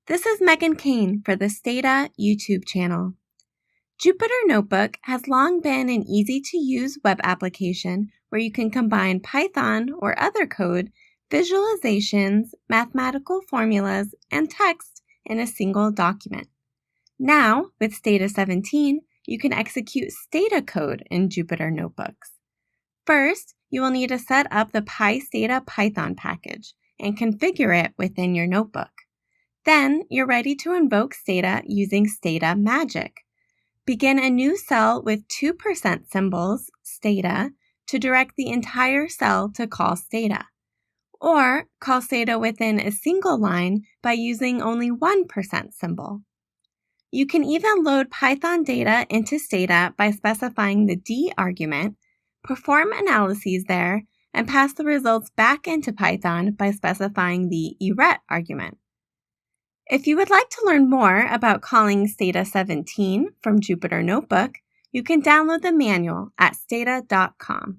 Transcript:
This is Megan Kane for the Stata YouTube channel. Jupyter Notebook has long been an easy-to-use web application where you can combine Python or other code, visualizations, mathematical formulas, and text in a single document. Now, with Stata 17, you can execute Stata code in Jupyter Notebooks. First, you will need to set up the PyStata Python package and configure it within your notebook. Then, you're ready to invoke Stata using Stata Magic. Begin a new cell with 2% symbols, Stata, to direct the entire cell to call Stata. Or call Stata within a single line by using only 1% symbol. You can even load Python data into Stata by specifying the D argument, perform analyses there, and pass the results back into Python by specifying the eret argument. If you would like to learn more about calling Stata 17 from Jupyter Notebook, you can download the manual at stata.com.